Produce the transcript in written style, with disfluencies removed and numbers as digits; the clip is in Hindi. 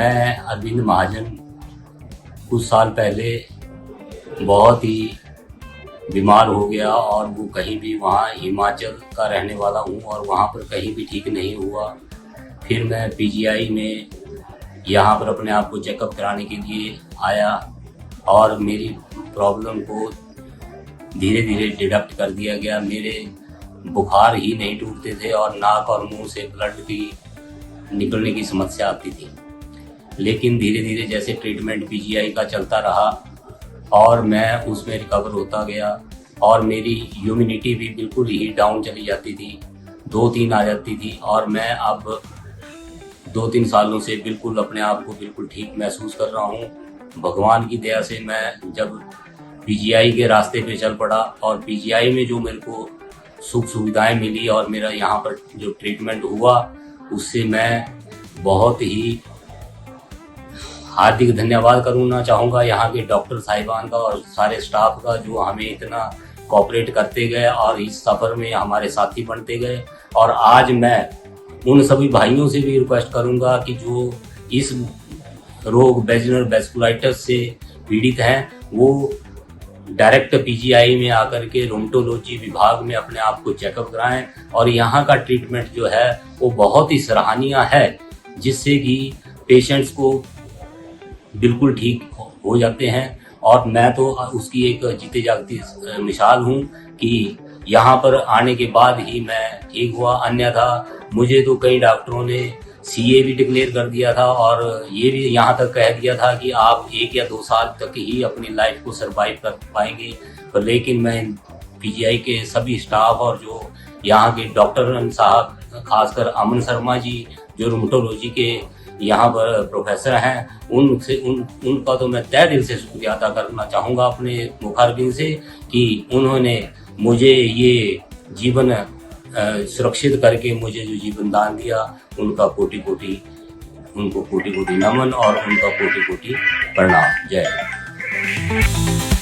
मैं अरविंद महाजन कुछ साल पहले बहुत ही बीमार हो गया और वो कहीं भी, वहाँ हिमाचल का रहने वाला हूँ और वहाँ पर कहीं भी ठीक नहीं हुआ। फिर मैं पीजीआई में यहाँ पर अपने आप को चेकअप कराने के लिए आया और मेरी प्रॉब्लम को धीरे धीरे डिटेक्ट कर दिया गया। मेरे बुखार ही नहीं टूटते थे और नाक और मुंह से ब्लड की निकलने की समस्या आती थी। लेकिन धीरे धीरे जैसे ट्रीटमेंट पीजीआई का चलता रहा और मैं उसमें रिकवर होता गया और मेरी इम्यूनिटी भी बिल्कुल ही डाउन चली जाती थी, 2-3 आ जाती थी और मैं अब 2-3 सालों से बिल्कुल अपने आप को बिल्कुल ठीक महसूस कर रहा हूँ। भगवान की दया से मैं जब पीजीआई के रास्ते पे चल पड़ा और पीजीआई में जो मेरे को सुख सुविधाएं मिली और मेरा यहाँ पर जो ट्रीटमेंट हुआ, उससे मैं बहुत ही हार्दिक धन्यवाद करना चाहूँगा यहाँ के डॉक्टर साहिबान का और सारे स्टाफ का, जो हमें इतना कोऑपरेट करते गए और इस सफ़र में हमारे साथी बनते गए। और आज मैं उन सभी भाइयों से भी रिक्वेस्ट करूँगा कि जो इस रोग वेजिनल वेस्कुलाइटिस से पीड़ित हैं, वो डायरेक्ट पीजीआई में आकर के रोमेटोलॉजी विभाग में अपने आप को चेकअप कराएं और यहाँ का ट्रीटमेंट जो है वो बहुत ही सराहनीय है, जिससे कि पेशेंट्स को बिल्कुल ठीक हो जाते हैं। और मैं तो उसकी एक जीते जागती मिसाल हूँ कि यहाँ पर आने के बाद ही मैं ठीक हुआ। अन्यथा मुझे तो कई डॉक्टरों ने सीए भी डिक्लेयर कर दिया था और ये भी यहाँ तक कह दिया था कि आप 1 या 2 साल तक ही अपनी लाइफ को सरवाइव कर पाएंगे। पर लेकिन मैं पीजीआई के सभी स्टाफ और जो यहाँ के डॉक्टर साहब, खासकर अमन शर्मा जी जो रोमेटोलॉजी के यहाँ पर प्रोफेसर हैं, उनका तो मैं तहे दिल से शुक्रिया अदा करना चाहूँगा अपने मुखारबिन से कि उन्होंने मुझे ये जीवन सुरक्षित करके मुझे जो जीवन दान दिया, उनको कोटि कोटि नमन और उनका कोटि कोटि प्रणाम। जय हिंद।